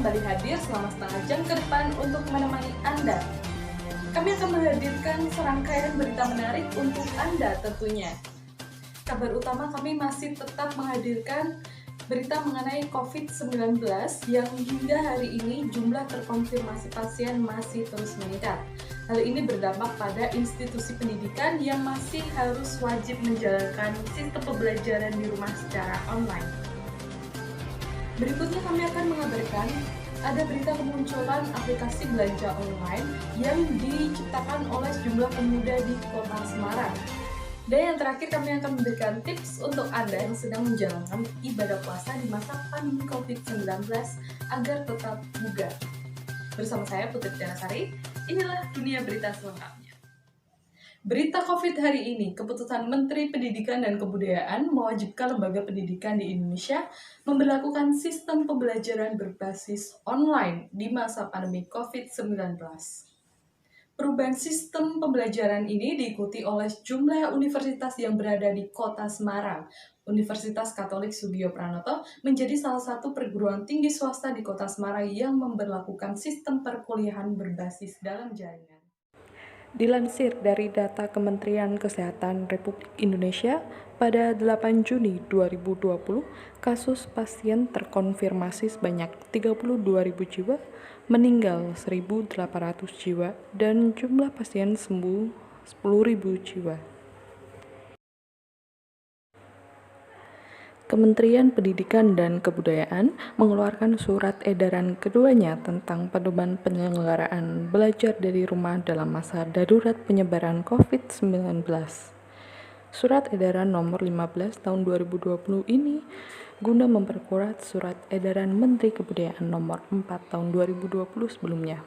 kembali hadir selama setengah jam ke depan untuk menemani Anda. Kami akan menghadirkan serangkaian berita menarik untuk Anda tentunya. Kabar utama kami masih tetap menghadirkan berita mengenai COVID-19 yang hingga hari ini jumlah terkonfirmasi pasien masih terus meningkat. Hal ini berdampak pada institusi pendidikan yang masih harus wajib menjalankan sistem pembelajaran di rumah secara online. Berikutnya kami akan mengabarkan ada berita kemunculan aplikasi belanja online yang diciptakan oleh sejumlah pemuda di Kota Semarang. Dan yang terakhir kami akan memberikan tips untuk Anda yang sedang menjalankan ibadah puasa di masa pandemi COVID-19 agar tetap bugar. Bersama saya Putri Tianasari, inilah dunia berita selengkapnya. Berita COVID hari ini, keputusan Menteri Pendidikan dan Kebudayaan mewajibkan lembaga pendidikan di Indonesia memberlakukan sistem pembelajaran berbasis online di masa pandemi COVID-19. Perubahan sistem pembelajaran ini diikuti oleh sejumlah universitas yang berada di Kota Semarang. Universitas Katolik Sugio Pranoto menjadi salah satu perguruan tinggi swasta di Kota Semarang yang memberlakukan sistem perkuliahan berbasis dalam jaringan. Dilansir dari data Kementerian Kesehatan Republik Indonesia, pada 8 Juni 2020, kasus pasien terkonfirmasi sebanyak 32.000 jiwa, meninggal 1.800 jiwa, dan jumlah pasien sembuh 10.000 jiwa. Kementerian Pendidikan dan Kebudayaan mengeluarkan surat edaran keduanya tentang pedoman penyelenggaraan belajar dari rumah dalam masa darurat penyebaran COVID-19. Surat edaran nomor 15 tahun 2020 ini guna memperkuat surat edaran Menteri Kebudayaan nomor 4 tahun 2020 sebelumnya.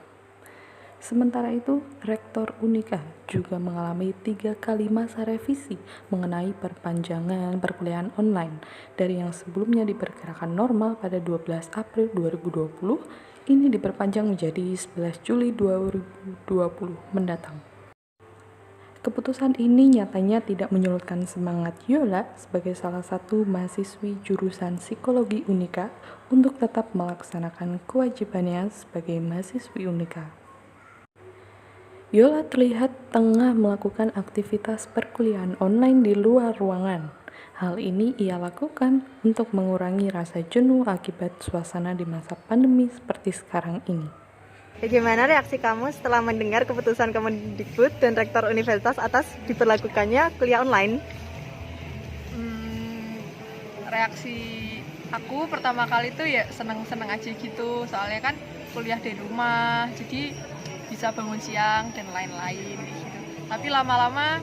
Sementara itu, Rektor Unika juga mengalami 3 kali masa revisi mengenai perpanjangan perkuliahan online dari yang sebelumnya diperkirakan normal pada 12 April 2020, ini diperpanjang menjadi 11 Juli 2020 mendatang. Keputusan ini nyatanya tidak menyurutkan semangat Yola sebagai salah satu mahasiswi jurusan Psikologi Unika untuk tetap melaksanakan kewajibannya sebagai mahasiswi Unika. Yola terlihat tengah melakukan aktivitas perkuliahan online di luar ruangan. Hal ini ia lakukan untuk mengurangi rasa jenuh akibat suasana di masa pandemi seperti sekarang ini. Bagaimana reaksi kamu setelah mendengar keputusan Kemendikbud dan Rektor Universitas atas diberlakukannya kuliah online? Reaksi aku pertama kali tuh ya seneng-seneng aja gitu, soalnya kan kuliah dari rumah, jadi bisa bangun siang dan lain-lain gitu. Tapi lama-lama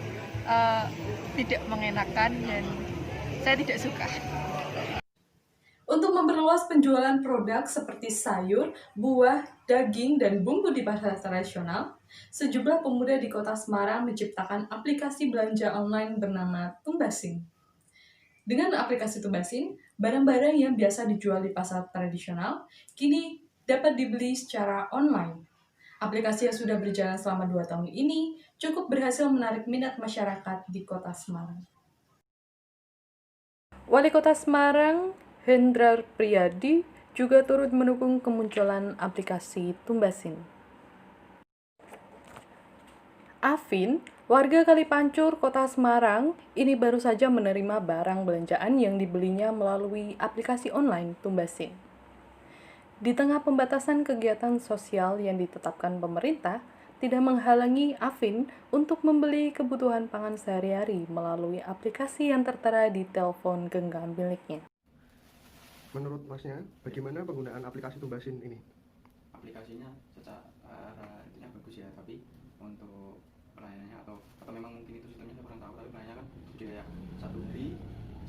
tidak mengenakan dan saya tidak suka. Untuk memperluas penjualan produk seperti sayur, buah, daging, dan bumbu di pasar tradisional, sejumlah pemuda di Kota Semarang menciptakan aplikasi belanja online bernama Tumbasing. Dengan aplikasi Tumbasing, barang-barang yang biasa dijual di pasar tradisional kini dapat dibeli secara online. Aplikasi yang sudah berjalan selama 2 tahun ini cukup berhasil menarik minat masyarakat di Kota Semarang. Wali Kota Semarang, Hendrar Priyadi, juga turut mendukung kemunculan aplikasi Tumbasing. Afin, warga Kalipancur, Kota Semarang, ini baru saja menerima barang belanjaan yang dibelinya melalui aplikasi online Tumbasing. Di tengah pembatasan kegiatan sosial yang ditetapkan pemerintah, tidak menghalangi Afin untuk membeli kebutuhan pangan sehari-hari melalui aplikasi yang tertera di telepon genggam miliknya. Menurut Masnya, bagaimana penggunaan aplikasi Tumbasing ini? Aplikasinya secara intinya bagus ya, tapi untuk pelayanannya atau memang mungkin itu sistemnya saya kurang tahu, tapi pelayanannya kan sudah ya 1 hari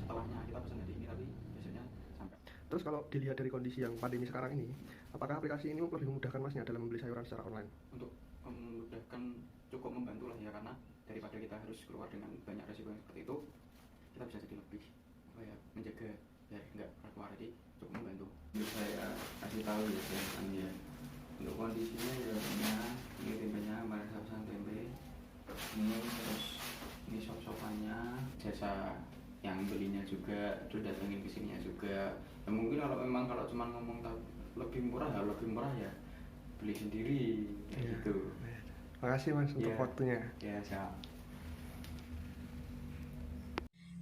setelahnya kita pesan hari ini, tapi biasanya sampai. Terus kalau dilihat dari kondisi yang pandemi sekarang ini, apakah aplikasi ini lebih memudahkan Masnya dalam membeli sayuran secara online? Untuk memudahkan, cukup membantu lah ya, karena daripada kita harus keluar dengan banyak resiko yang seperti itu, kita bisa jadi lebih menjaga ya nggak keluar, jadi cukup membantu. Saya kasih tahu ya, untuk kondisinya ya ini tempenya kemarin saya pesan tempe ini, terus ini sop-sopannya, jasa yang belinya juga, terus datengin kesininya juga ya. Mungkin kalau cuma ngomong lebih murah ya beli sendiri kayak Iya. gitu. Makasih Mas untuk Iya. waktunya. Ya siap.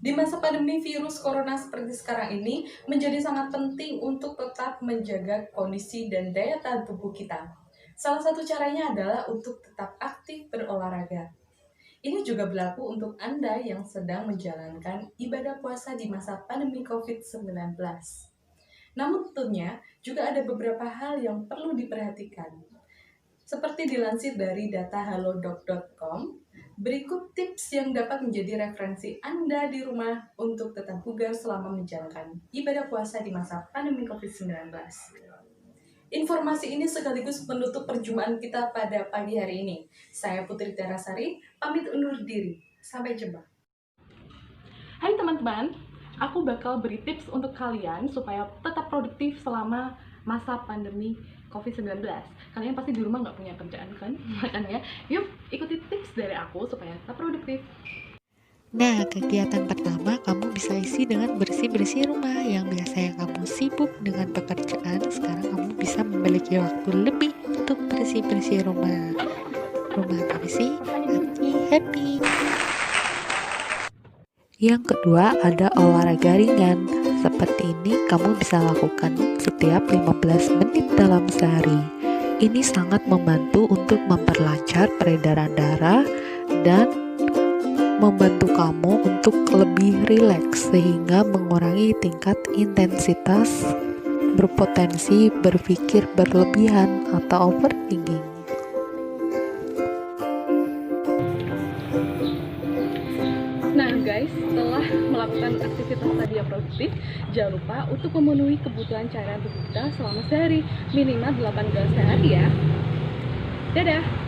Di masa pandemi virus corona seperti sekarang ini menjadi sangat penting untuk tetap menjaga kondisi dan daya tahan tubuh kita. Salah satu caranya adalah untuk tetap aktif berolahraga. Ini juga berlaku untuk Anda yang sedang menjalankan ibadah puasa di masa pandemi COVID-19. Namun tentunya juga ada beberapa hal yang perlu diperhatikan. Seperti dilansir dari data halodoc.com, berikut tips yang dapat menjadi referensi Anda di rumah untuk tetap bugar selama menjalankan ibadah puasa di masa pandemi COVID-19. Informasi ini sekaligus menutup perjumpaan kita pada pagi hari ini. Saya Putri Terasari, pamit undur diri. Sampai jumpa. Hai teman-teman, aku bakal beri tips untuk kalian supaya tetap produktif selama masa pandemi COVID-19. Kalian pasti di rumah nggak punya kerjaan kan? Makanya yuk ikuti tips dari aku supaya tetap produktif. Nah, kegiatan pertama kamu bisa isi dengan bersih-bersih rumah. Yang biasanya kamu sibuk dengan pekerjaan, sekarang kamu bisa memiliki waktu lebih untuk bersih-bersih rumah. Rumah bersih, hati happy. Yang kedua ada olahraga ringan. Seperti ini kamu bisa lakukan setiap 15 menit dalam sehari. Ini sangat membantu untuk memperlancar peredaran darah dan membantu kamu untuk lebih rileks sehingga mengurangi tingkat intensitas berpotensi berpikir berlebihan atau overthinking. Nah guys, setelah melakukan aktivitas tadi yang produktif, jangan lupa untuk memenuhi kebutuhan cairan tubuh kita selama sehari, minimal 8 gelas sehari ya. Dadah!